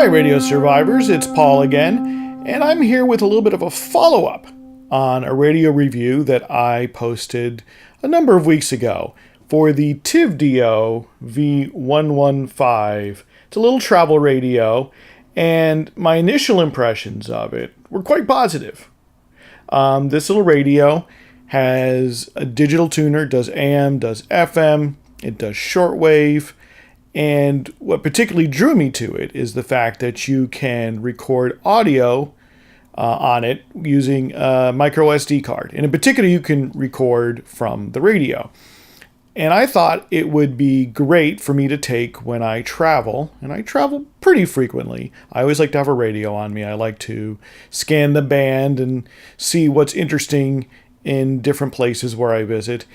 Hi, radio survivors, it's Paul again, and I'm here with a little bit of a follow-up on a radio review that I posted a number of weeks ago for the Tivdio V-115. It's a little travel radio, and my initial impressions of it were quite positive. This little radio has a digital tuner, does AM, does FM, it does shortwave, and what particularly drew me to it is the fact that you can record audio on it using a micro SD card. And in particular, you can record from the radio. And I thought it would be great for me to take when I travel, and I travel pretty frequently. I always like to have a radio on me. I like to scan the band and see what's interesting in different places where I visit.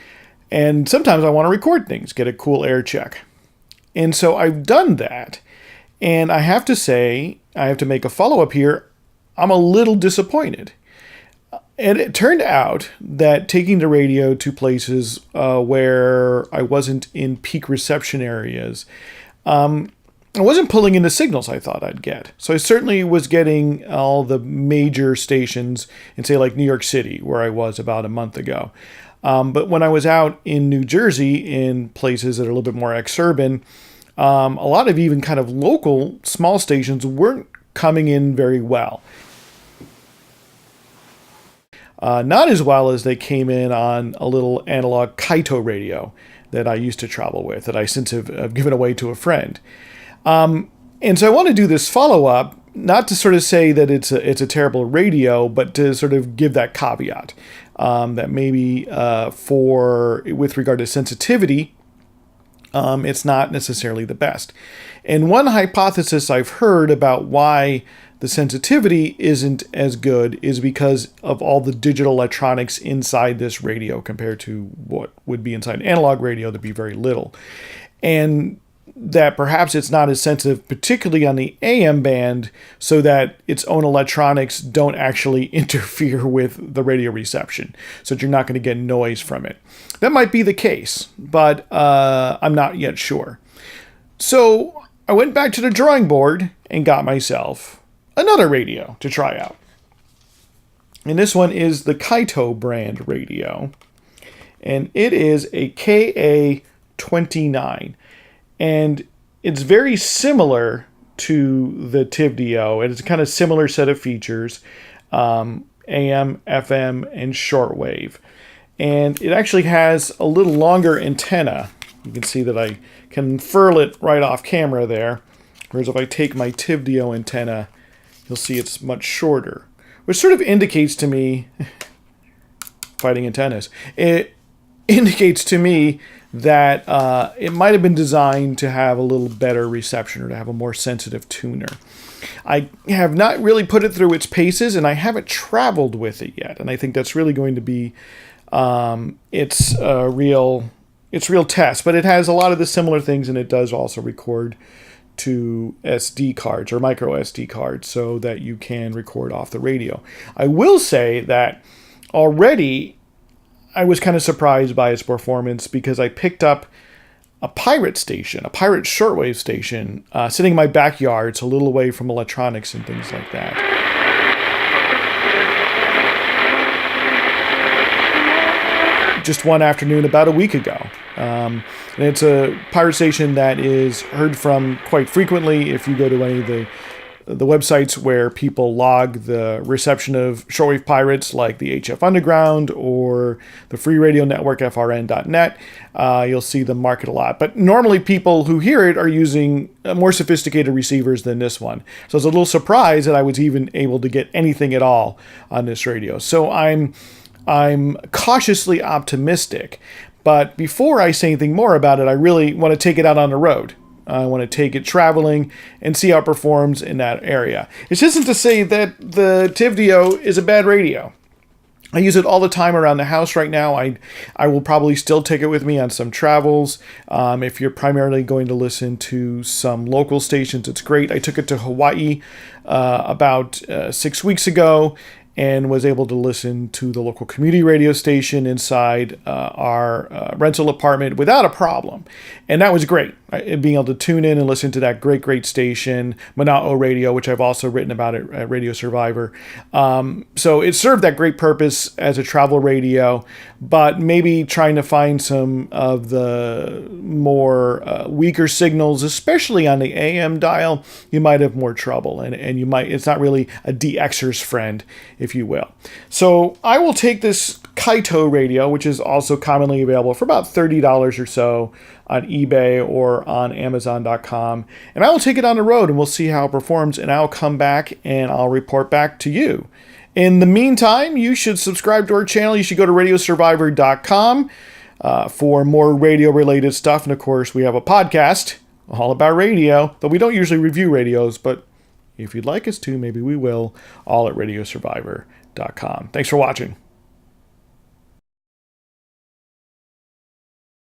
And sometimes I want to record things, get a cool air check. And so I've done that. And I have to say, I have to make a follow-up here. I'm a little disappointed. And it turned out that taking the radio to places where I wasn't in peak reception areas, I wasn't pulling in the signals I thought I'd get. So I certainly was getting all the major stations in, say, like New York City, where I was about a month ago. But when I was out in New Jersey, in places that are a little bit more exurban, a lot of even kind of local small stations weren't coming in very well. Not as well as they came in on a little analog Kaito radio that I used to travel with, that I since have given away to a friend. And so I want to do this follow-up, not to sort of say that it's a terrible radio, but to sort of give that caveat that maybe with regard to sensitivity, it's not necessarily the best. And one hypothesis I've heard about why the sensitivity isn't as good is because of all the digital electronics inside this radio compared to what would be inside an analog radio. There'd be very little. And that perhaps it's not as sensitive, particularly on the AM band, so that its own electronics don't actually interfere with the radio reception, so that you're not going to get noise from it. That might be the case, but I'm not yet sure. So I went back to the drawing board and got myself another radio to try out. And this one is the Kaito brand radio, and it is a KA29. And it's very similar to the Tivdio, and it's a kind of similar set of features, AM, FM, and shortwave. And it actually has a little longer antenna. You can see that I can unfurl it right off camera there, whereas if I take my Tivdio antenna, you'll see it's much shorter, which sort of indicates to me, fighting antennas, it indicates to me that it might have been designed to have a little better reception or to have a more sensitive tuner. I have not really put it through its paces, and I haven't traveled with it yet. And I think that's really going to be its real test. But it has a lot of the similar things, and it does also record to SD cards or micro SD cards so that you can record off the radio. I will say that already I was kind of surprised by its performance because I picked up a pirate station, a pirate shortwave station, sitting in my backyard. It's a little away from electronics and things like that. Just one afternoon about a week ago. And it's a pirate station that is heard from quite frequently if you go to any of the websites where people log the reception of shortwave pirates, like the HF Underground or the free radio network frn.net. You'll see them market a lot. But normally people who hear it are using more sophisticated receivers than this one. So I was a little surprised that I was even able to get anything at all on this radio. So I'm cautiously optimistic. But before I say anything more about it, I really want to take it out on the road. I want to take it traveling and see how it performs in that area. This isn't to say that the Tivdio is a bad radio. I use it all the time around the house right now. I will probably still take it with me on some travels. If you're primarily going to listen to some local stations, it's great. I took it to Hawaii about 6 weeks ago, and was able to listen to the local community radio station inside our rental apartment without a problem. And that was great, right? Being able to tune in and listen to that great station, Mana'o Radio, which I've also written about at Radio Survivor. So it served that great purpose as a travel radio, but maybe trying to find some of the more weaker signals, especially on the AM dial, you might have more trouble, and you might, it's not really a DXers friend, if you will. So I will take this Kaito radio, which is also commonly available for about $30 or so on eBay or on Amazon.com, and I will take it on the road and we'll see how it performs, and I'll come back and I'll report back to you. In the meantime, you should subscribe to our channel. You should go to radiosurvivor.com for more radio-related stuff. And, of course, we have a podcast all about radio, though we don't usually review radios, but if you'd like us to, maybe we will, all at radiosurvivor.com. Thanks for watching.